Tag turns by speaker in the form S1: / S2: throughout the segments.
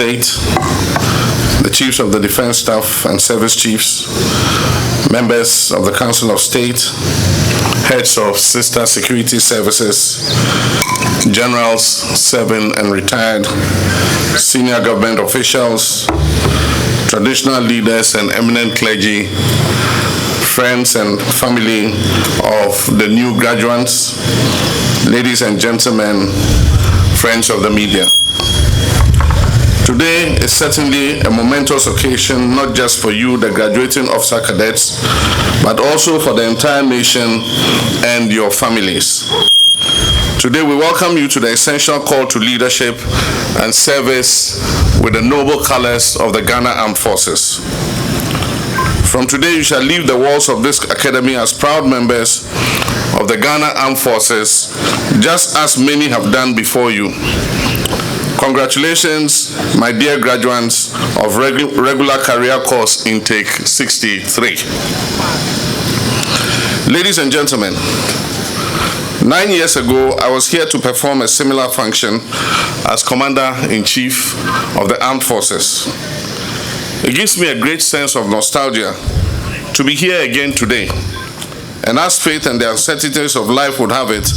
S1: State, the Chiefs of the Defense Staff and Service Chiefs, members of the Council of State, heads of sister security services, generals serving and retired, senior government officials, traditional leaders and eminent clergy, friends and family of the new graduates, ladies and gentlemen, friends of the media. Today is certainly a momentous occasion, not just for you, the graduating officer cadets, but also for the entire nation and your families. Today we welcome you to the essential call to leadership and service with the noble colors of the Ghana Armed Forces. From today you shall leave the walls of this academy as proud members of the Ghana Armed Forces, just as many have done before you. Congratulations, my dear graduates of regular career course intake 63. Ladies and gentlemen, 9 years ago, I was here to perform a similar function as Commander-in-Chief of the Armed Forces. It gives me a great sense of nostalgia to be here again today. And as fate and the uncertainties of life would have it,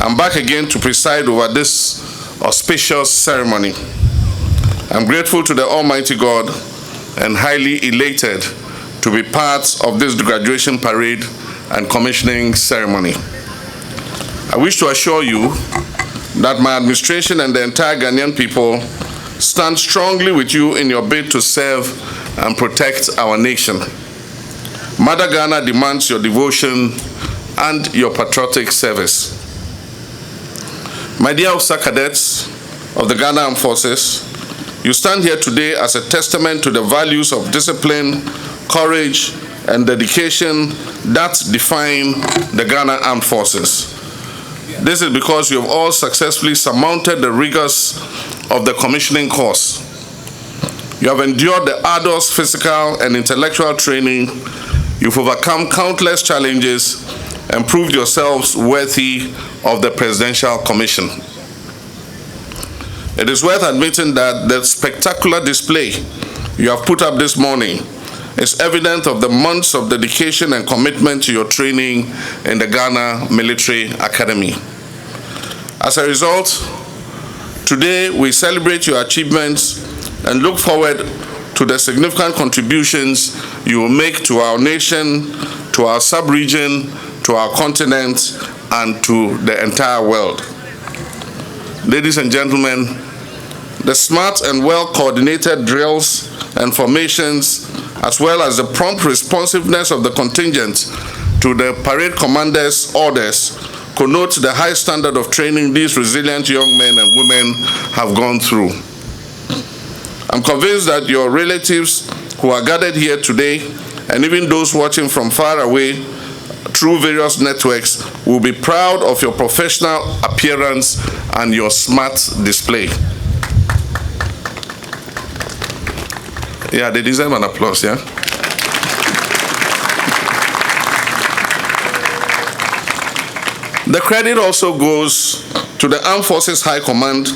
S1: I'm back again to preside over this auspicious ceremony. I'm grateful to the Almighty God and highly elated to be part of this graduation parade and commissioning ceremony. I wish to assure you that my administration and the entire Ghanaian people stand strongly with you in your bid to serve and protect our nation. Mother Ghana demands your devotion and your patriotic service. My dear officer cadets of the Ghana Armed Forces, you stand here today as a testament to the values of discipline, courage, and dedication that define the Ghana Armed Forces. This is because you have all successfully surmounted the rigors of the commissioning course. You have endured the arduous physical and intellectual training. You've overcome countless challenges and proved yourselves worthy of the Presidential Commission. It is worth admitting that the spectacular display you have put up this morning is evidence of the months of dedication and commitment to your training in the Ghana Military Academy. As a result, today we celebrate your achievements and look forward to the significant contributions you will make to our nation, to our sub-region, to our continent, and to the entire world. Ladies and gentlemen, the smart and well-coordinated drills and formations, as well as the prompt responsiveness of the contingent to the parade commander's orders, connote the high standard of training these resilient young men and women have gone through. I'm convinced that your relatives who are gathered here today, and even those watching from far away through various networks, will be proud of your professional appearance and your smart display. Yeah, they deserve an applause, yeah? The credit also goes to the Armed Forces High Command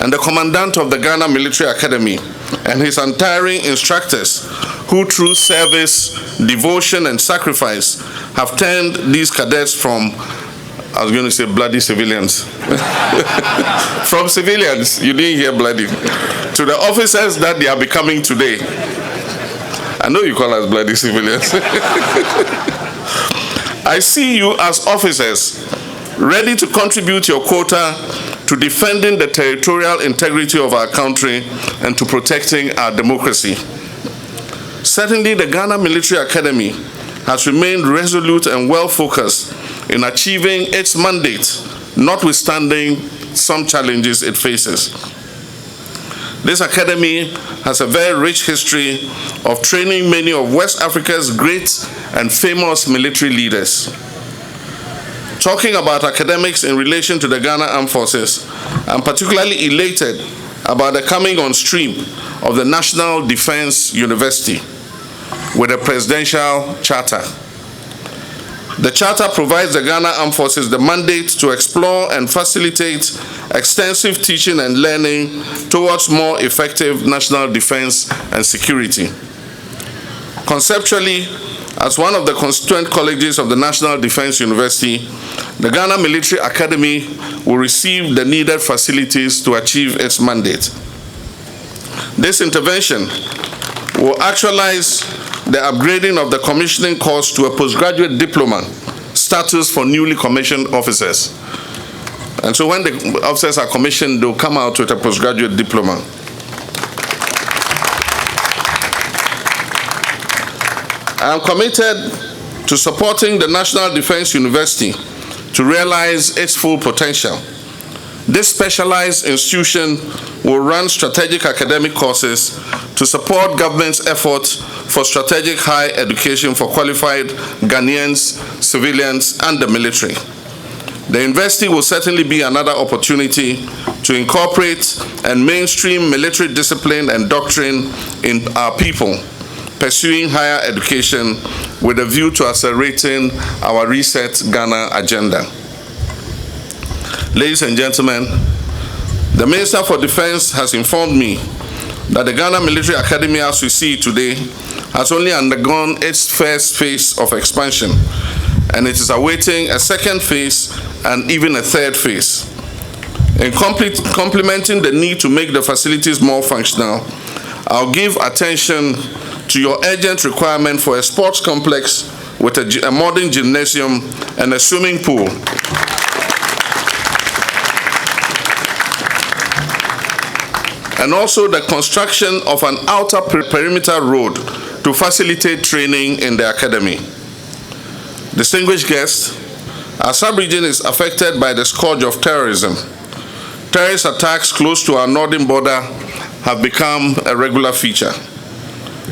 S1: and the Commandant of the Ghana Military Academy and his untiring instructors who through service, devotion, and sacrifice have turned these cadets from, I was going to say bloody civilians, from civilians, you didn't hear bloody, to the officers that they are becoming today. I know you call us bloody civilians. I see you as officers ready to contribute your quota to defending the territorial integrity of our country and to protecting our democracy. Certainly, the Ghana Military Academy has remained resolute and well-focused in achieving its mandate, notwithstanding some challenges it faces. This academy has a very rich history of training many of West Africa's great and famous military leaders. Talking about academics in relation to the Ghana Armed Forces, I'm particularly elated about the coming on stream of the National Defense University with a presidential charter. The Charter provides the Ghana Armed Forces the mandate to explore and facilitate extensive teaching and learning towards more effective national defense and security. Conceptually, as one of the constituent colleges of the National Defense University, the Ghana Military Academy will receive the needed facilities to achieve its mandate. This intervention will actualize the upgrading of the commissioning course to a postgraduate diploma status for newly commissioned officers. And so when the officers are commissioned, they'll come out with a postgraduate diploma. I am committed to supporting the National Defense University to realize its full potential. This specialized institution will run strategic academic courses to support government's efforts for strategic higher education for qualified Ghanaians, civilians, and the military. The university will certainly be another opportunity to incorporate and mainstream military discipline and doctrine in our people, pursuing higher education with a view to accelerating our Reset Ghana agenda. Ladies and gentlemen, the Minister for Defense has informed me that the Ghana Military Academy, as we see today, has only undergone its first phase of expansion, and it is awaiting a second phase and even a third phase. In complementing the need to make the facilities more functional, I'll give attention to your urgent requirement for a sports complex with a modern gymnasium and a swimming pool. And also the construction of an outer perimeter road to facilitate training in the academy. Distinguished guests, our sub-region is affected by the scourge of terrorism. Terrorist attacks close to our northern border have become a regular feature.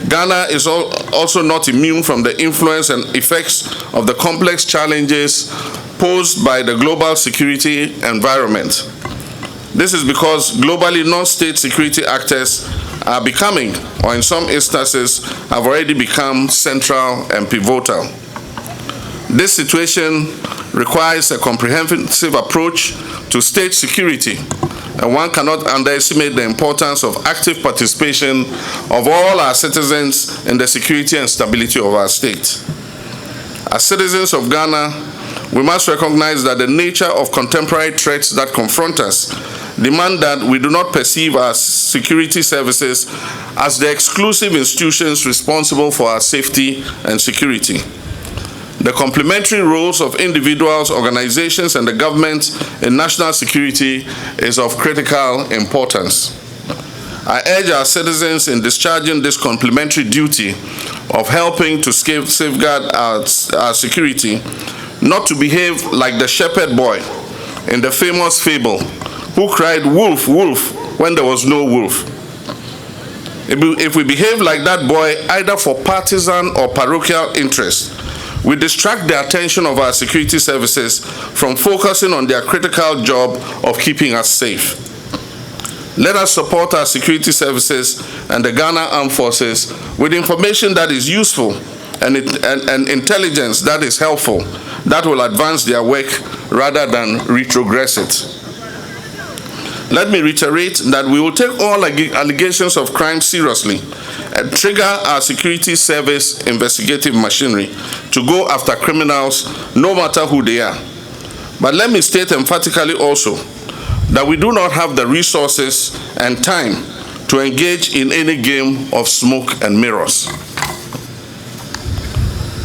S1: Ghana is also not immune from the influence and effects of the complex challenges posed by the global security environment. This is because globally non-state security actors are becoming, or in some instances, have already become central and pivotal. This situation requires a comprehensive approach to state security, and one cannot underestimate the importance of active participation of all our citizens in the security and stability of our state. As citizens of Ghana, we must recognize that the nature of contemporary threats that confront us demand that we do not perceive our security services as the exclusive institutions responsible for our safety and security. The complementary roles of individuals, organizations, and the government in national security is of critical importance. I urge our citizens in discharging this complementary duty of helping to safeguard our security not to behave like the shepherd boy in the famous fable who cried, "Wolf, wolf," when there was no wolf. If we behave like that boy, either for partisan or parochial interest, we distract the attention of our security services from focusing on their critical job of keeping us safe. Let us support our security services and the Ghana Armed Forces with information that is useful and intelligence that is helpful, that will advance their work rather than retrogress it. Let me reiterate that we will take all allegations of crime seriously and trigger our security service investigative machinery to go after criminals, no matter who they are. But let me state emphatically also that we do not have the resources and time to engage in any game of smoke and mirrors.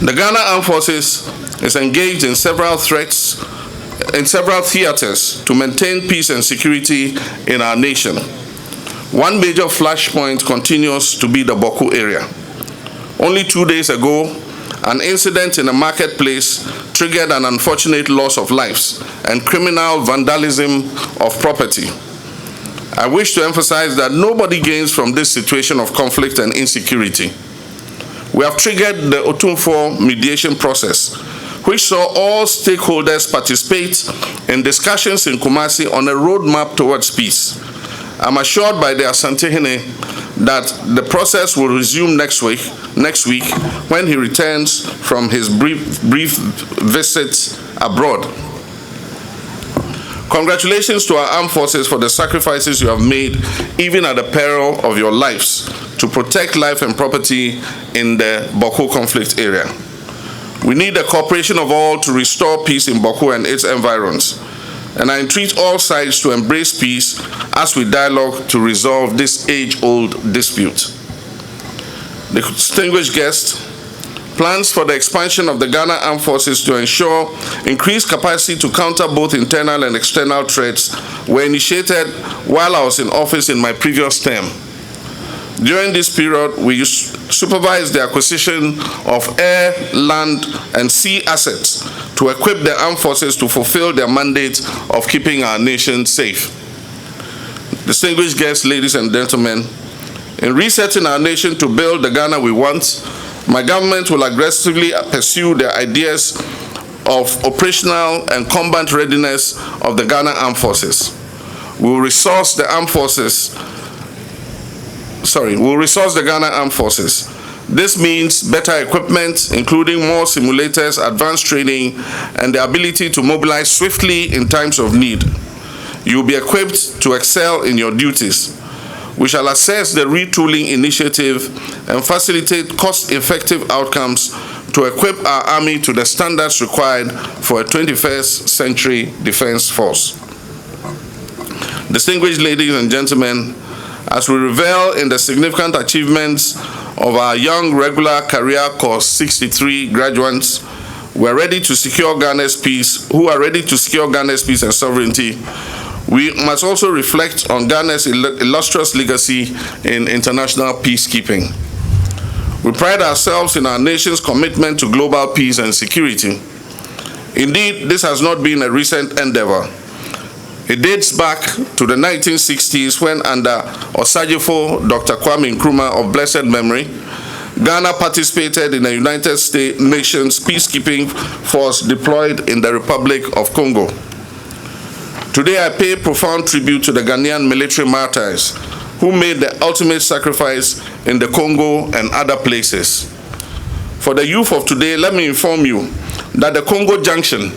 S1: The Ghana Armed Forces is engaged in several theaters to maintain peace and security in our nation. One major flashpoint continues to be the Boku area. Only 2 days ago, an incident in a marketplace triggered an unfortunate loss of lives and criminal vandalism of property. I wish to emphasize that nobody gains from this situation of conflict and insecurity. We have triggered the Otumfor mediation process, which saw all stakeholders participate in discussions in Kumasi on a roadmap towards peace. I'm assured by the Asantehene that the process will resume next week when he returns from his brief visit abroad. Congratulations to our armed forces for the sacrifices you have made, even at the peril of your lives, to protect life and property in the Boku conflict area. We need the cooperation of all to restore peace in Boku and its environs, and I entreat all sides to embrace peace as we dialogue to resolve this age-old dispute. The distinguished guest, plans for the expansion of the Ghana Armed Forces to ensure increased capacity to counter both internal and external threats were initiated while I was in office in my previous term. During this period, we supervised the acquisition of air, land, and sea assets to equip the armed forces to fulfill their mandate of keeping our nation safe. Distinguished guests, ladies and gentlemen, in resetting our nation to build the Ghana we want, my government will aggressively pursue the ideas of operational and combat readiness of the Ghana Armed Forces. We will resource the Ghana Armed Forces. This means better equipment, including more simulators, advanced training, and the ability to mobilize swiftly in times of need. You will be equipped to excel in your duties. We shall assess the retooling initiative and facilitate cost-effective outcomes to equip our army to the standards required for a 21st century defense force. Distinguished ladies and gentlemen, as we revel in the significant achievements of our young regular career course 63 graduates who are ready to secure Ghana's peace and sovereignty, we must also reflect on Ghana's illustrious legacy in international peacekeeping. We pride ourselves in our nation's commitment to global peace and security. Indeed, this has not been a recent endeavor. It dates back to the 1960s when, under Osajifo Dr. Kwame Nkrumah of blessed memory, Ghana participated in the United Nations peacekeeping force deployed in the Republic of Congo. Today, I pay profound tribute to the Ghanaian military martyrs who made the ultimate sacrifice in the Congo and other places. For the youth of today, let me inform you that the Congo Junction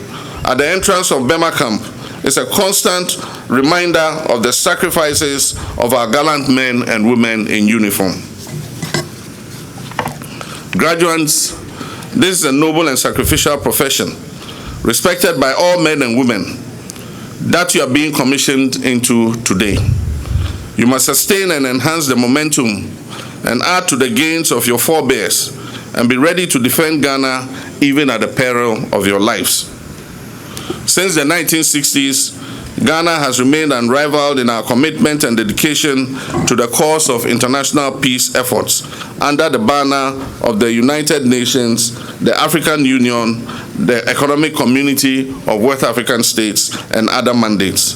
S1: at the entrance of Bema Camp is a constant reminder of the sacrifices of our gallant men and women in uniform. Graduates, this is a noble and sacrificial profession, respected by all men and women, that you are being commissioned into today. You must sustain and enhance the momentum and add to the gains of your forebears and be ready to defend Ghana even at the peril of your lives. Since the 1960s, Ghana has remained unrivaled in our commitment and dedication to the cause of international peace efforts under the banner of the United Nations, the African Union, the Economic Community of West African States, and other mandates.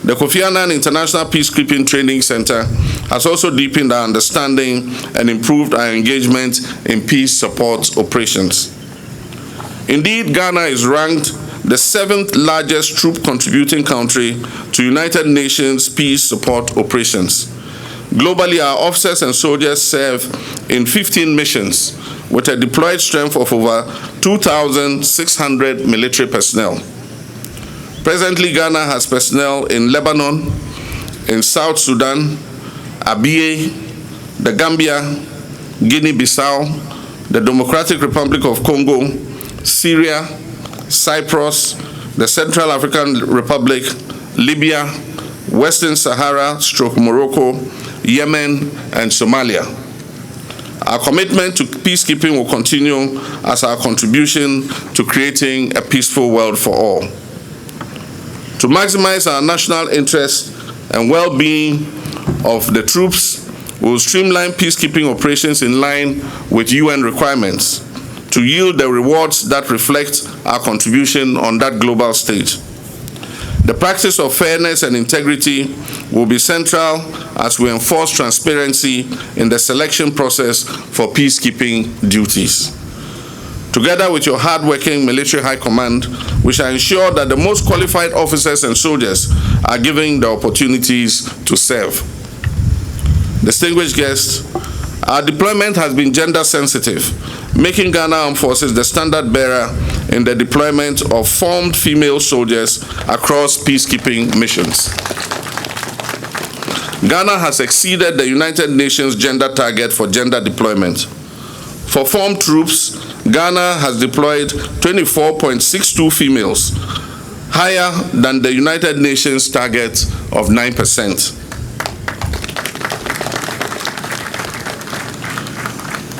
S1: The Kofi Annan International Peacekeeping Training Center has also deepened our understanding and improved our engagement in peace support operations. Indeed, Ghana is ranked the 7th largest troop contributing country to United Nations peace support operations. Globally, our officers and soldiers serve in 15 missions with a deployed strength of over 2,600 military personnel. Presently, Ghana has personnel in Lebanon, in South Sudan, Abyei, the Gambia, Guinea-Bissau, the Democratic Republic of Congo, Syria, Cyprus, the Central African Republic, Libya, Western Sahara, Morocco, Yemen, and Somalia. Our commitment to peacekeeping will continue as our contribution to creating a peaceful world for all. To maximize our national interest and well-being of the troops, we will streamline peacekeeping operations in line with UN requirements to yield the rewards that reflect our contribution on that global stage. The practice of fairness and integrity will be central as we enforce transparency in the selection process for peacekeeping duties. Together with your hard-working military high command, we shall ensure that the most qualified officers and soldiers are given the opportunities to serve. distinguished guests, our deployment has been gender sensitive, making Ghana Armed Forces the standard bearer in the deployment of formed female soldiers across peacekeeping missions. Ghana has exceeded the United Nations gender target for gender deployment. For formed troops, Ghana has deployed 24.62 females, higher than the United Nations target of 9%.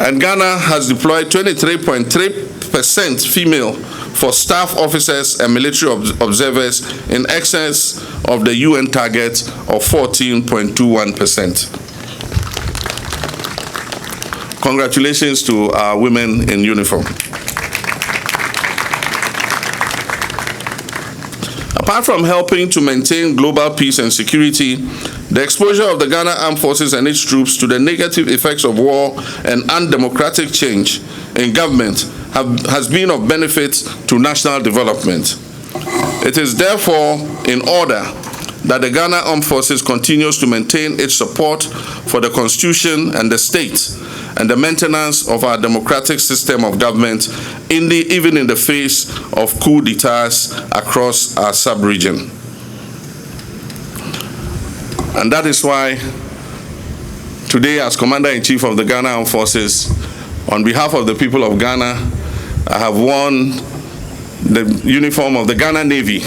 S1: And Ghana has deployed 23.3% female for staff officers and military observers in excess of the UN target of 14.21%. Congratulations to our women in uniform. Apart from helping to maintain global peace and security, the exposure of the Ghana Armed Forces and its troops to the negative effects of war and undemocratic change in government has been of benefit to national development. It is therefore in order that the Ghana Armed Forces continues to maintain its support for the Constitution and the state and the maintenance of our democratic system of government even in the face of coup d'etats across our sub-region. And that is why today, as Commander-in-Chief of the Ghana Armed Forces, on behalf of the people of Ghana, I have worn the uniform of the Ghana Navy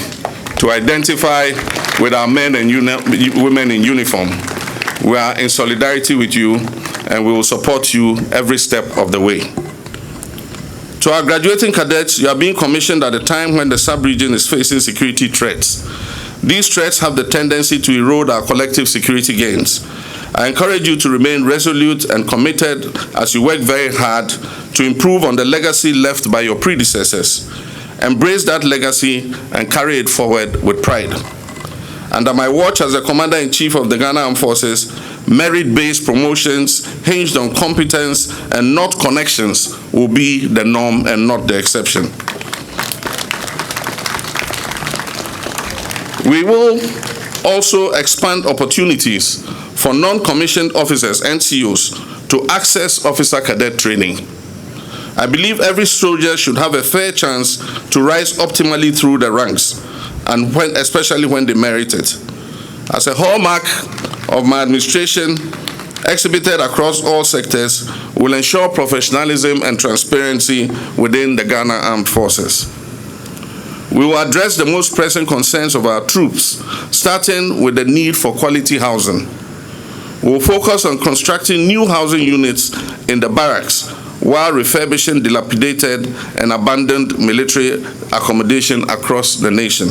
S1: to identify with our men and women in uniform. We are in solidarity with you, and we will support you every step of the way. To our graduating cadets, you are being commissioned at a time when the sub-region is facing security threats. These threats have the tendency to erode our collective security gains. I encourage you to remain resolute and committed as you work very hard to improve on the legacy left by your predecessors. Embrace that legacy and carry it forward with pride. Under my watch as the Commander-in-Chief of the Ghana Armed Forces, merit-based promotions hinged on competence and not connections will be the norm and not the exception. We will also expand opportunities for non-commissioned officers, NCOs, to access officer cadet training. I believe every soldier should have a fair chance to rise optimally through the ranks, and especially when they merit it. As a hallmark of my administration, exhibited across all sectors, will ensure professionalism and transparency within the Ghana Armed Forces. We will address the most pressing concerns of our troops, starting with the need for quality housing. We will focus on constructing new housing units in the barracks while refurbishing dilapidated and abandoned military accommodation across the nation.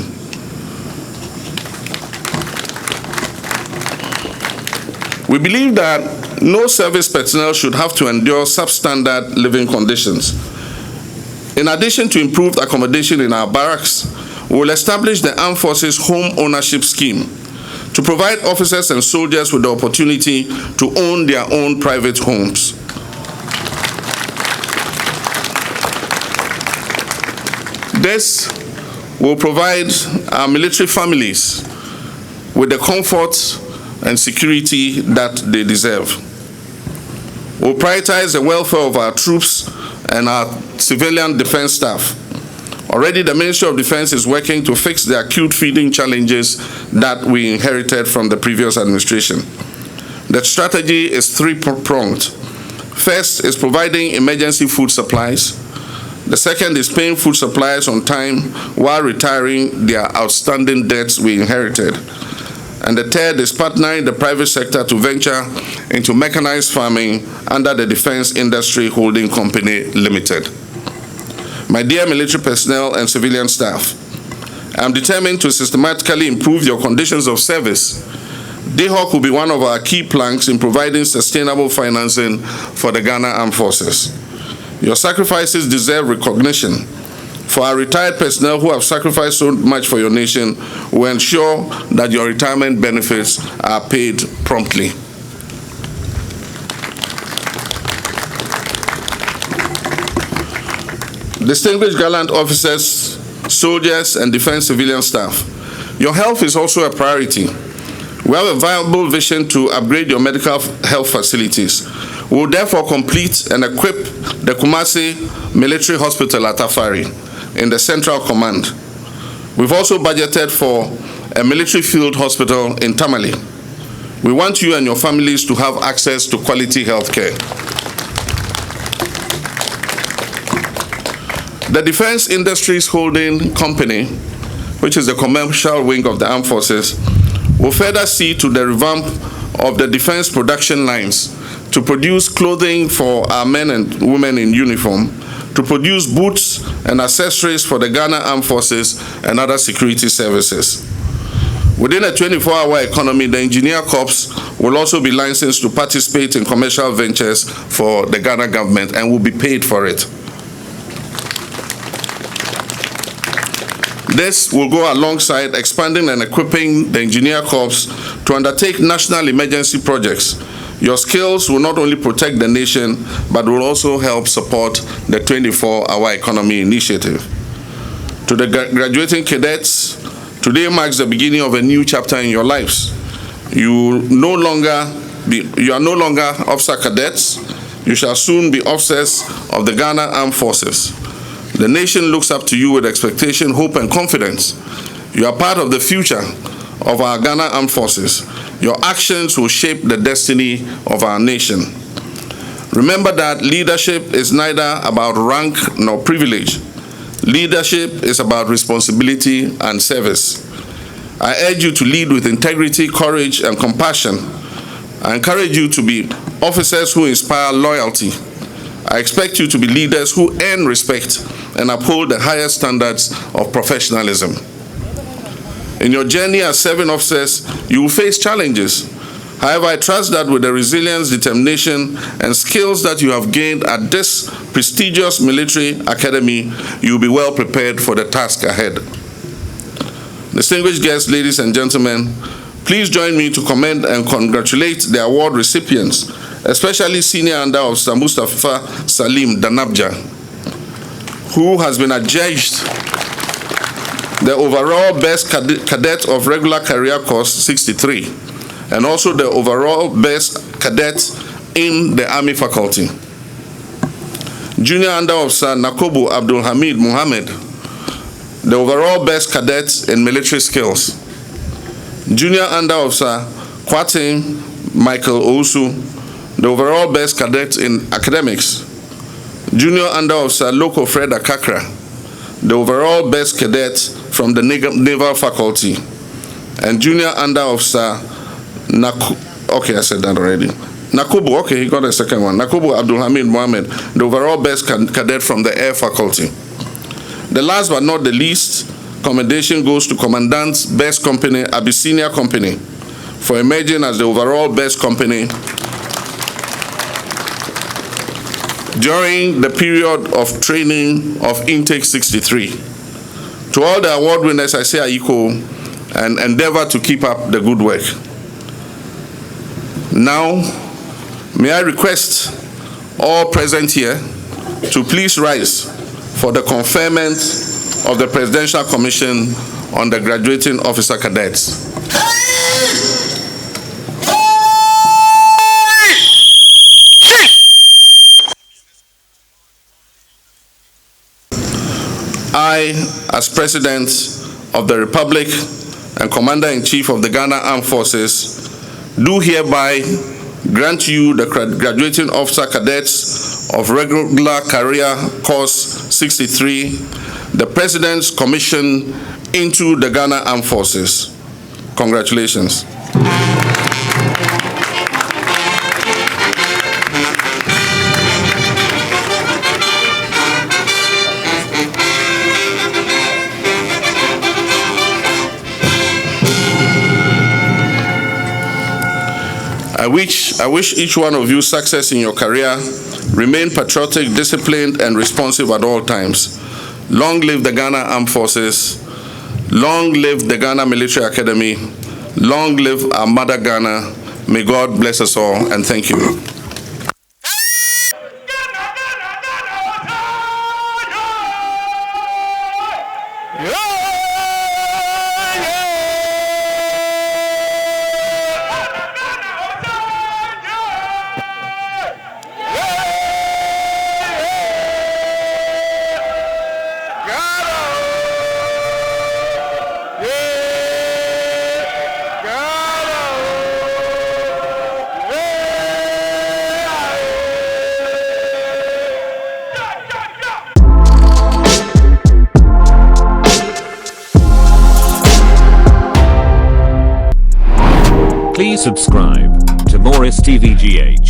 S1: We believe that no service personnel should have to endure substandard living conditions. In addition to improved accommodation in our barracks, we will establish the Armed Forces Home Ownership Scheme to provide officers and soldiers with the opportunity to own their own private homes. This will provide our military families with the comfort and security that they deserve. We'll prioritize the welfare of our troops and our civilian defense staff. Already, the Ministry of Defense is working to fix the acute feeding challenges that we inherited from the previous administration. The strategy is three-pronged. First is providing emergency food supplies. The second is paying food suppliers on time while retiring their outstanding debts we inherited. And the third is partnering the private sector to venture into mechanized farming under the Defense Industry Holding Company Limited. My dear military personnel and civilian staff, I am determined to systematically improve your conditions of service. DHOC will be one of our key planks in providing sustainable financing for the Ghana Armed Forces. Your sacrifices deserve recognition. For our retired personnel who have sacrificed so much for your nation, we ensure that your retirement benefits are paid promptly. Distinguished gallant officers, soldiers, and defense civilian staff, your health is also a priority. We have a viable vision to upgrade your medical health facilities. We will therefore complete and equip the Kumasi Military Hospital at Afari in the Central Command. We've also budgeted for a military field hospital in Tamale. We want you and your families to have access to quality health care. The Defense Industries Holding Company, which is the commercial wing of the armed forces, will further see to the revamp of the defense production lines to produce clothing for our men and women in uniform, to produce boots and accessories for the Ghana Armed Forces and other security services. Within a 24-hour economy, the Engineer Corps will also be licensed to participate in commercial ventures for the Ghana government and will be paid for it. This will go alongside expanding and equipping the Engineer Corps to undertake national emergency projects. Your skills will not only protect the nation, but will also help support the 24-hour economy initiative. To the graduating cadets, today marks the beginning of a new chapter in your lives. You are no longer officer cadets. You shall soon be officers of the Ghana Armed Forces. The nation looks up to you with expectation, hope, and confidence. You are part of the future of our Ghana Armed Forces. Your actions will shape the destiny of our nation. Remember that leadership is neither about rank nor privilege. Leadership is about responsibility and service. I urge you to lead with integrity, courage, and compassion. I encourage you to be officers who inspire loyalty. I expect you to be leaders who earn respect and uphold the highest standards of professionalism. In your journey as serving officers, you will face challenges. However, I trust that with the resilience, determination, and skills that you have gained at this prestigious military academy, you will be well prepared for the task ahead. Distinguished guests, ladies and gentlemen, please join me to commend and congratulate the award recipients, especially Senior Under Officer Mustafa Salim Danabja, who has been adjudged the overall best cadet of regular career course 63, and also the overall best cadet in the Army faculty. Junior Under Officer Nakobu Abdul Hamid Muhammad, the overall best cadet in military skills. Junior Under Officer Kwatin Michael Ousu, the overall best cadet in academics. Junior Under Officer Loko Fred Akakra, the overall best cadet from the Naval Faculty. And Junior Under Officer okay, I said that already. Nakubu, okay, he got a second one. Nakubu Abdul Hamid Mohammed, the overall best cadet from the Air Faculty. The last but not the least, commendation goes to Commandant's Best Company, Abyssinia Company, for emerging as the overall best company during the period of training of Intake 63. To all the award winners, I say Aiko and endeavor to keep up the good work. Now, may I request all present here to please rise for the conferment of the Presidential Commission on the Graduating Officer Cadets. I, as President of the Republic and Commander-in-Chief of the Ghana Armed Forces, do hereby grant you the Graduating Officer Cadets of Regular Career Course 63, the President's Commission into the Ghana Armed Forces. Congratulations. I wish each one of you success in your career. Remain patriotic, disciplined, and responsive at all times. Long live the Ghana Armed Forces. Long live the Ghana Military Academy. Long live our mother Ghana. May God bless us all, and thank you.
S2: Please subscribe to Morris TVGH.